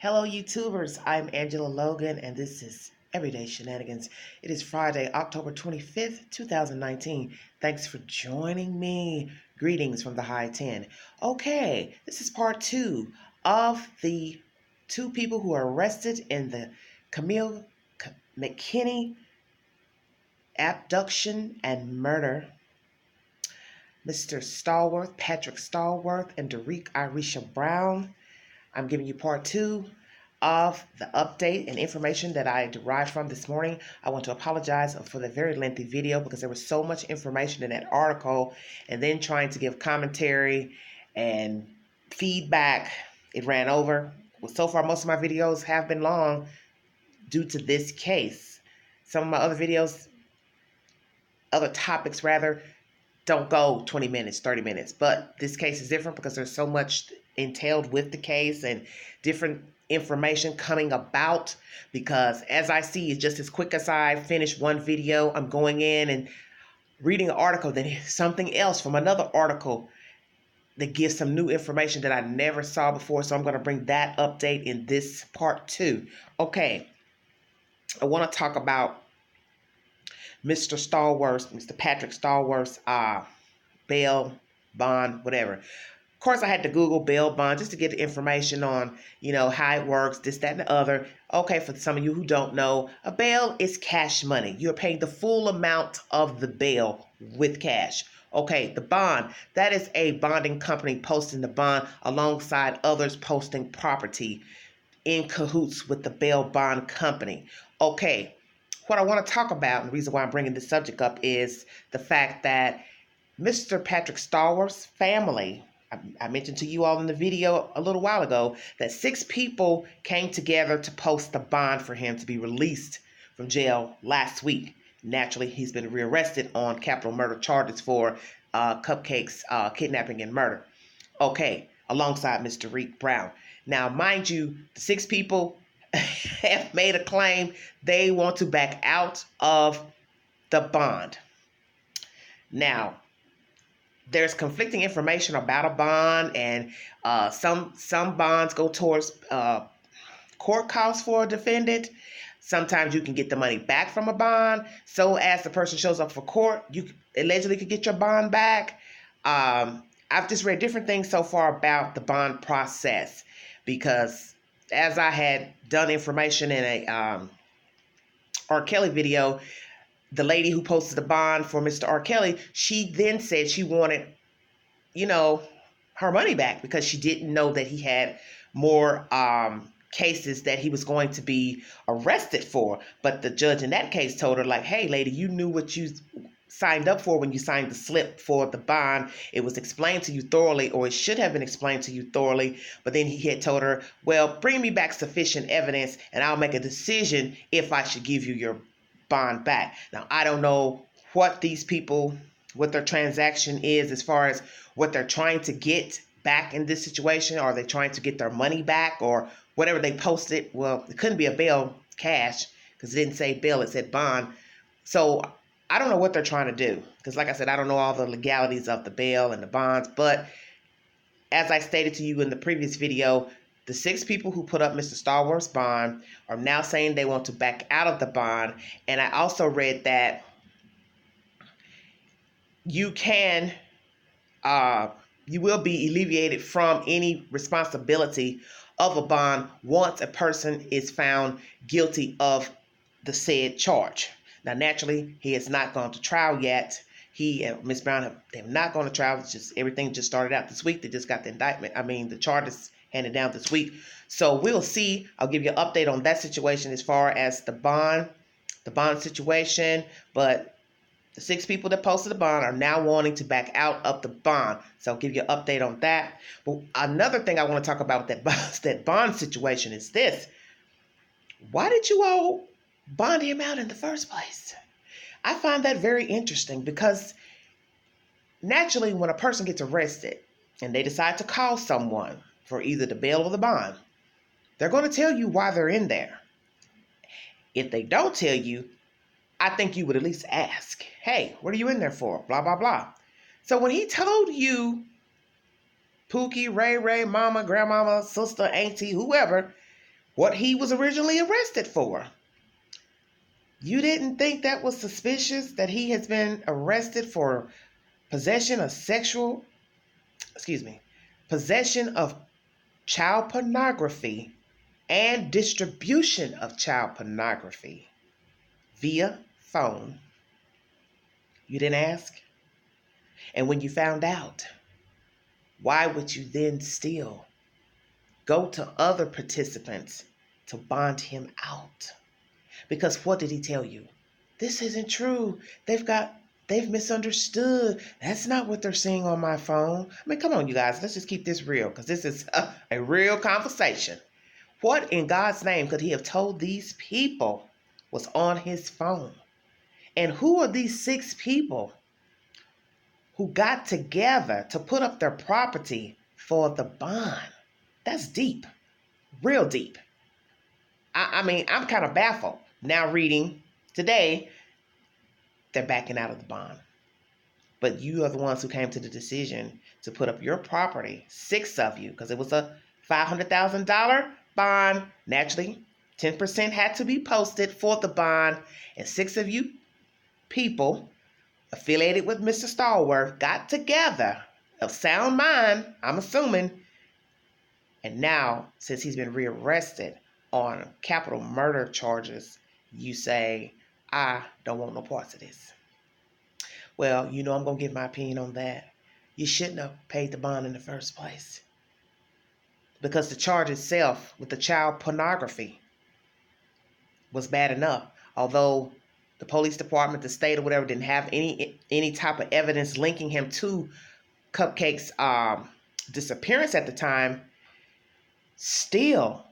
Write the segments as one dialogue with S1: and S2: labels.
S1: Hello, YouTubers. I'm Angela Logan, and this is Everyday Shenanigans. It is Friday, October 25th, 2019. Thanks for joining me. Greetings from the High 10. Okay, this is part two of the two people who are arrested in the Camille McKinney abduction and murder. Mr. Stallworth, Patrick Stallworth, and Derek Irisha Brown. I'm giving you part two of the update and information that I derived from this morning. I want to apologize for the very lengthy video because there was so much information in that article, and then trying to give commentary and feedback, it ran over. Well, so far, most of my videos have been long due to this case. Some of my other videos, other topics rather, don't go 20 minutes, 30 minutes. But this case is different because there's so much entailed with the case and different information coming about, because as I see it, just as quick as I finish one video, I'm going in and reading an article, then something else from another article that gives some new information that I never saw before. So I'm going to bring that update in this part two. Okay, I want to talk about Mr. Stallworth's, Mr. Patrick Stallworth's bail, bond, whatever. Of course, I had to Google bail bond just to get the information on, how it works, this, that, and the other. Okay, for some of you who don't know, a bail is cash money. You're paying the full amount of the bail with cash. Okay, the bond, that is a bonding company posting the bond alongside others posting property in cahoots with the bail bond company. Okay, what I want to talk about, and the reason why I'm bringing this subject up, is the fact that Mr. Patrick Stallworth's family, I mentioned to you all in the video a little while ago that 6 people came together to post the bond for him to be released from jail last week. Naturally, he's been rearrested on capital murder charges for Cupcake's kidnapping and murder. Okay, alongside Mr. Derek Brown. Now, mind you, the 6 people have made a claim they want to back out of the bond. Now, there's conflicting information about a bond, and some bonds go towards court costs for a defendant. Sometimes you can get the money back from a bond. So as the person shows up for court, you allegedly could get your bond back. I've just read different things so far about the bond process, because as I had done information in a R. Kelly video, the lady who posted the bond for Mr. R. Kelly, she then said she wanted, her money back because she didn't know that he had more cases that he was going to be arrested for. But the judge in that case told her, like, hey, lady, you knew what you signed up for when you signed the slip for the bond. It was explained to you thoroughly, or it should have been explained to you thoroughly. But then he had told her, well, bring me back sufficient evidence and I'll make a decision if I should give you your bond back. Now, I don't know what these people, what their transaction is as far as what they're trying to get back in this situation. Are they trying to get their money back or whatever they posted? Well, it couldn't be a bail cash because it didn't say bail, it said bond. So I don't know what they're trying to do, because like I said, I don't know all the legalities of the bail and the bonds. But as I stated to you in the previous video, the 6 people who put up Mr. Stallworth's bond are now saying they want to back out of the bond. And I also read that you will be alleviated from any responsibility of a bond once a person is found guilty of the said charge. Now, naturally, he has not gone to trial yet. He and Ms. Brown have not gone to trial. It's just everything just started out this week. They just got the the charges handed down this week. So we'll see. I'll give you an update on that situation as far as the bond situation. But the 6 people that posted the bond are now wanting to back out of the bond. So I'll give you an update on that. But another thing I want to talk about with that bond situation is this. Why did you all bond him out in the first place? I find that very interesting, because naturally when a person gets arrested and they decide to call someone for either the bail or the bond, they're going to tell you why they're in there. If they don't tell you, I think you would at least ask, hey, what are you in there for? Blah, blah, blah. So when he told you, Pookie, Ray, Mama, grandmama, sister, auntie, whoever, what he was originally arrested for. You didn't think that was suspicious that he has been arrested for possession of possession of child pornography and distribution of child pornography via phone? You didn't ask? And when you found out, why would you then still go to other participants to bond him out? Because what did he tell you? This isn't true. They've misunderstood. That's not what they're seeing on my phone. I mean, come on, you guys. Let's just keep this real, because this is a real conversation. What in God's name could he have told these people was on his phone? And who are these 6 people who got together to put up their property for the bond? That's deep, real deep. I mean, I'm kind of baffled now reading today. They're backing out of the bond. But you are the ones who came to the decision to put up your property, 6 of you, because it was a $500,000 bond. Naturally, 10% had to be posted for the bond, and 6 of you people affiliated with Mr. Stallworth got together, of sound mind, I'm assuming, and now, since he's been rearrested on capital murder charges, you say, I don't want no parts of this. Well, I'm going to give my opinion on that. You shouldn't have paid the bond in the first place, because the charge itself with the child pornography was bad enough. Although the police department, the state or whatever, didn't have any type of evidence linking him to Cupcake's disappearance at the time, still,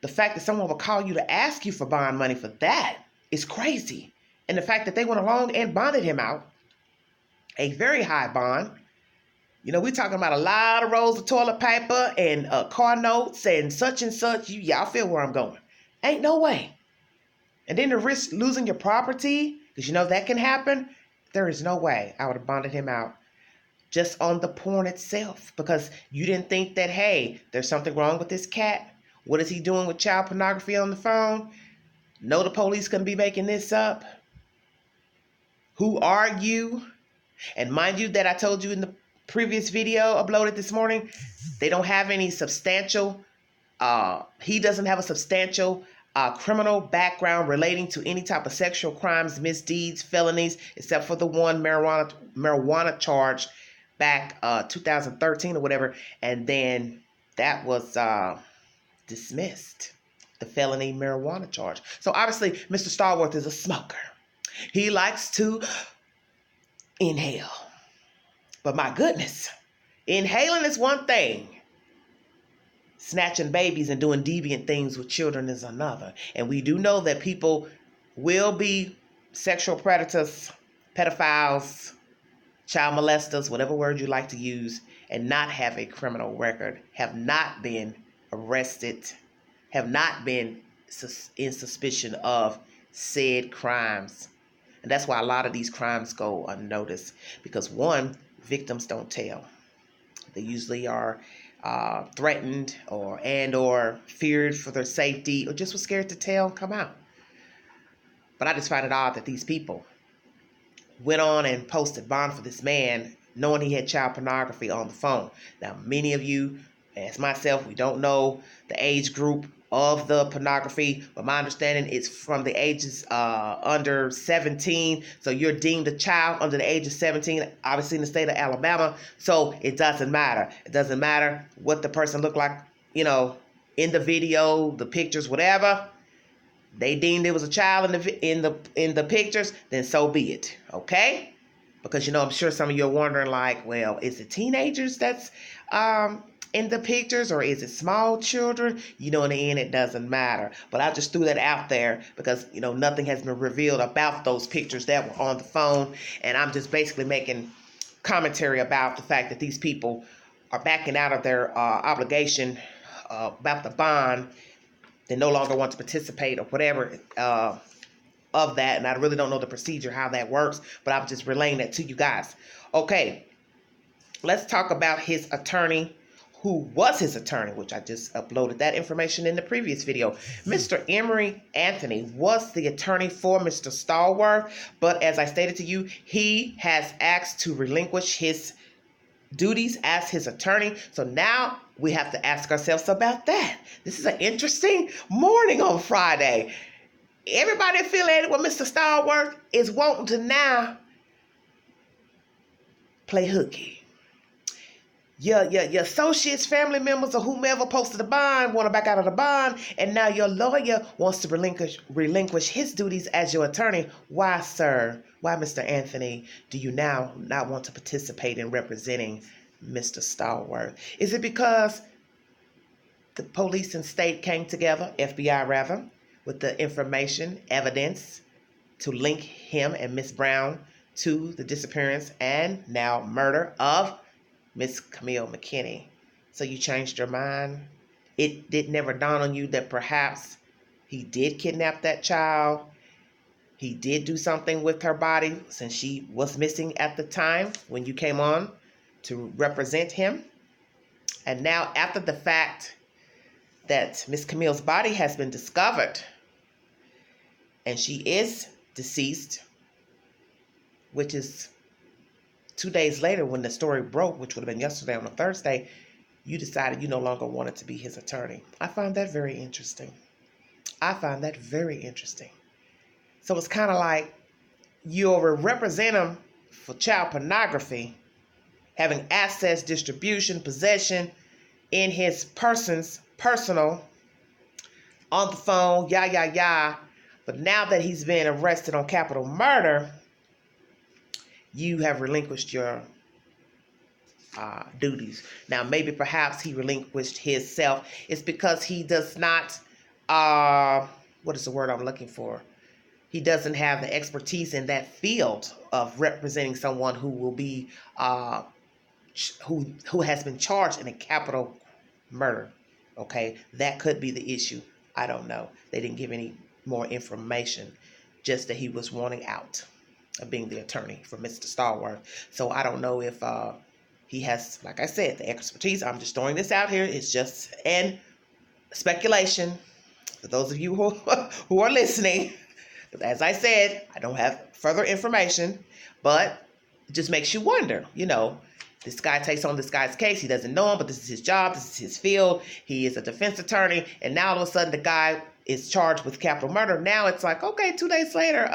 S1: the fact that someone would call you to ask you for bond money for that is crazy. And the fact that they went along and bonded him out, a very high bond. We're talking about a lot of rolls of toilet paper and car notes and such. Y'all feel where I'm going. Ain't no way. And then the risk losing your property, because that can happen. There is no way I would have bonded him out just on the porn itself, because you didn't think that, hey, there's something wrong with this cat. What is he doing with child pornography on the phone? No, the police couldn't be making this up. Who are you? And mind you that I told you in the previous video uploaded this morning, they don't have any substantial, he doesn't have a substantial criminal background relating to any type of sexual crimes, misdeeds, felonies, except for the one marijuana charge back 2013 or whatever. And then that was dismissed, the felony marijuana charge. So obviously, Mr. Stallworth is a smoker. He likes to inhale. But my goodness, inhaling is one thing. Snatching babies and doing deviant things with children is another. And we do know that people will be sexual predators, pedophiles, child molesters, whatever word you like to use, and not have a criminal record, have not been arrested, have not been in suspicion of said crimes. And that's why a lot of these crimes go unnoticed, because one, victims don't tell. They usually are threatened or feared for their safety, or just were scared to tell and come out. But I just find it odd that these people went on and posted bond for this man, knowing he had child pornography on the phone. Now, many of you, as myself, we don't know the age group of the pornography, but my understanding is from the ages under 17. So you're deemed a child under the age of 17, obviously in the state of Alabama. So it doesn't matter. It doesn't matter what the person looked like, in the video, the pictures, whatever. They deemed it was a child in the pictures, then so be it. Okay? Because I'm sure some of you are wondering, like, well, is it teenagers that's in the pictures, or is it small children? In the end, it doesn't matter. But I just threw that out there because, nothing has been revealed about those pictures that were on the phone. And I'm just basically making commentary about the fact that these people are backing out of their obligation about the bond. They no longer want to participate or whatever of that. And I really don't know the procedure, how that works. But I'm just relaying that to you guys. Okay, let's talk about his attorney, who was his attorney, which I just uploaded that information in the previous video. Mr. Emory Anthony was the attorney for Mr. Stallworth, but as I stated to you, he has asked to relinquish his duties as his attorney. So now we have to ask ourselves about that. This is an interesting morning on Friday. Everybody affiliated with Mr. Stallworth is wanting to now play hooky. Your associates, family members, or whomever posted the bond want to back out of the bond, and now your lawyer wants to relinquish his duties as your attorney. Why, sir? Why, Mr. Anthony, do you now not want to participate in representing Mr. Stallworth? Is it because the police and state came together, FBI rather, with the information, evidence to link him and Miss Brown to the disappearance and now murder of Miss Camille McKinney? So you changed your mind? It did never dawn on you that perhaps he did kidnap that child? He did do something with her body since she was missing at the time when you came on to represent him? And now after the fact that Miss Camille's body has been discovered and she is deceased, which is 2 days later when the story broke, which would have been yesterday on a Thursday, you decided you no longer wanted to be his attorney. I find that very interesting. So it's kind of like you'll represent him for child pornography, having access, distribution, possession in his personal, on the phone, But now that he's been arrested on capital murder, you have relinquished your duties. Now, maybe perhaps he relinquished himself. It's because he does not, what is the word I'm looking for? He doesn't have the expertise in that field of representing someone who will be, who has been charged in a capital murder. Okay, that could be the issue. I don't know. They didn't give any more information, just that he was wanting out of being the attorney for Mr. Stallworth. So I don't know if he has, like I said, the expertise. I'm just throwing this out here. It's just an speculation for those of you who are listening. As I said, I don't have further information, but it just makes you wonder, this guy takes on this guy's case. He doesn't know him, but this is his job. This is his field. He is a defense attorney. And now all of a sudden the guy is charged with capital murder. Now it's like, okay, 2 days later,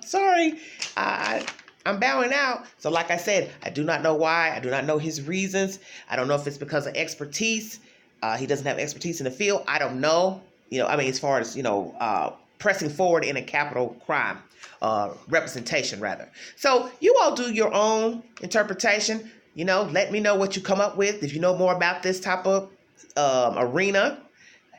S1: sorry, I'm bowing out. So like I said, I do not know why. I do not know his reasons. I don't know if it's because of expertise. He doesn't have expertise in the field. I don't know. As far as, pressing forward in a capital crime, representation rather. So you all do your own interpretation. Let me know what you come up with. If you know more about this type of arena,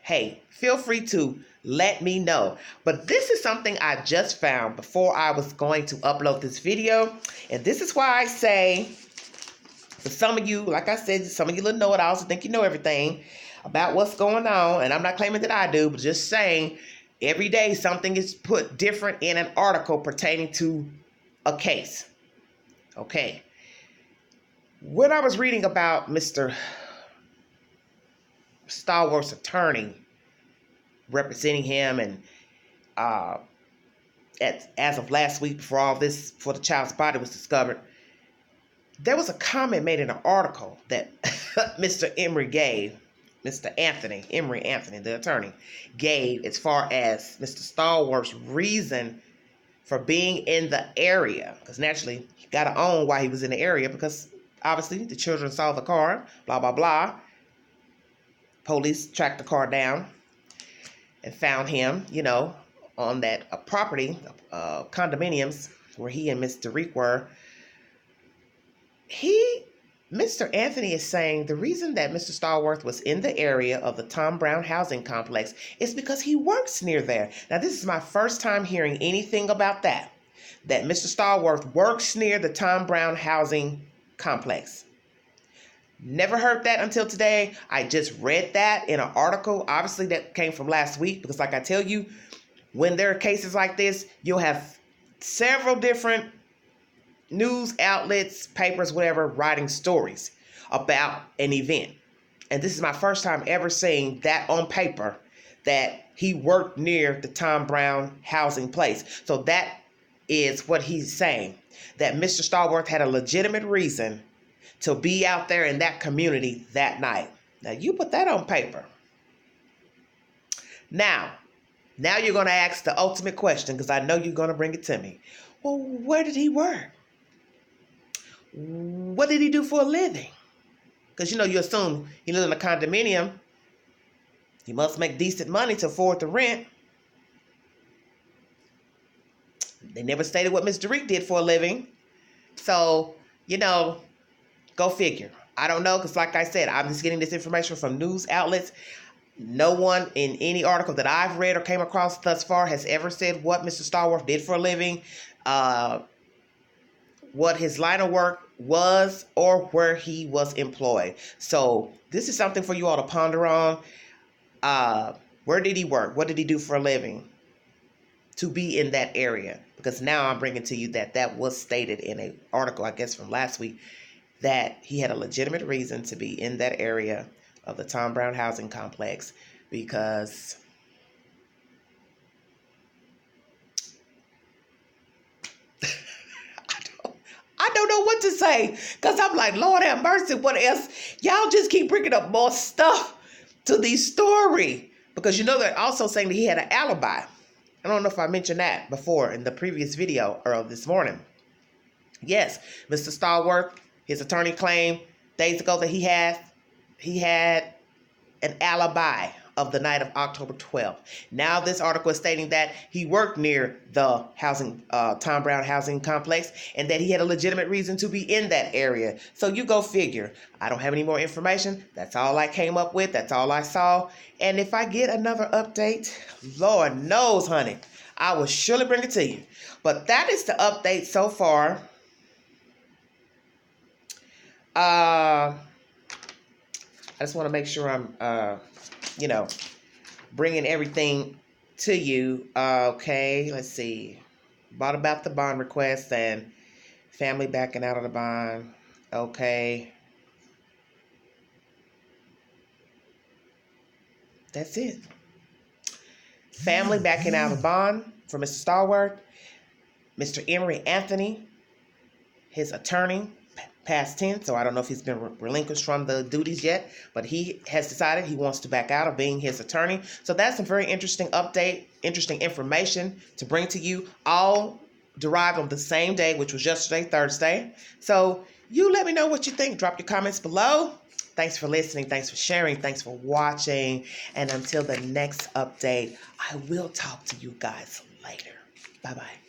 S1: hey, feel free to let me know. But this is something I just found before I was going to upload this video. And this is why I say, for some of you, like I said, some of you little know-it-alls who think you know everything about what's going on. And I'm not claiming that I do, but just saying every day something is put different in an article pertaining to a case. Okay. When I was reading about Mr. Stallworth's attorney representing him, and as of last week, before the child's body was discovered, there was a comment made in an article that Mr. Emory gave, Mr. Emory Anthony, the attorney, gave as far as Mr. Stallworth's reason for being in the area. Because naturally, he got to own why he was in the area, because obviously the children saw the car, blah, blah, blah. Police tracked the car down and found him, on that property, condominiums, where he and Miss Derek were. Mr. Anthony is saying the reason that Mr. Stallworth was in the area of the Tom Brown housing complex is because he works near there. Now, this is my first time hearing anything about that Mr. Stallworth works near the Tom Brown housing complex. Never heard that until today. I just read that in an article. Obviously, that came from last week, because like I tell you, when there are cases like this, you'll have several different news outlets, papers, whatever, writing stories about an event. and this is my first time ever seeing that on paper, that he worked near the Tom Brown housing place. So that is what he's saying, that Mr. Stallworth had a legitimate reason to be out there in that community that night. Now, you put that on paper. Now you're going to ask the ultimate question, because I know you're going to bring it to me. Well, where did he work? What did he do for a living? Because, you assume he lived in a condominium. He must make decent money to afford the rent. They never stated what Ms. Derek did for a living. So, go figure. I don't know, because like I said, I'm just getting this information from news outlets. No one in any article that I've read or came across thus far has ever said what Mr. Stallworth did for a living, what his line of work was, or where he was employed. So this is something for you all to ponder on. Where did he work? What did he do for a living to be in that area? Because now I'm bringing to you that was stated in an article, I guess from last week, that he had a legitimate reason to be in that area of the Tom Brown housing complex, because I don't know what to say, because I'm like, Lord have mercy, what else? Y'all just keep bringing up more stuff to the story, because they're also saying that he had an alibi. I don't know if I mentioned that before in the previous video earlier this morning. Yes, Mr. Stallworth, his attorney claimed days ago that he had an alibi of the night of October 12th. Now this article is stating that he worked near the Tom Brown housing complex, and that he had a legitimate reason to be in that area. So you go figure. I don't have any more information. That's all I came up with. That's all I saw. And if I get another update, Lord knows, honey, I will surely bring it to you. But that is the update so far. I just want to make sure I'm, bringing everything to you. Okay, let's see. About the bond request and family backing out of the bond. Okay. That's it. Family backing out of the bond for Mr. Stallworth. Mr. Emery Anthony, his attorney, past tense, so I don't know if he's been relinquished from the duties yet, but he has decided he wants to back out of being his attorney. So that's a very interesting update, interesting information to bring to you, all derived on the same day, which was yesterday, Thursday. So you let me know what you think. Drop your comments below. Thanks for listening. Thanks for sharing. Thanks for watching. And until the next update, I will talk to you guys later. Bye-bye.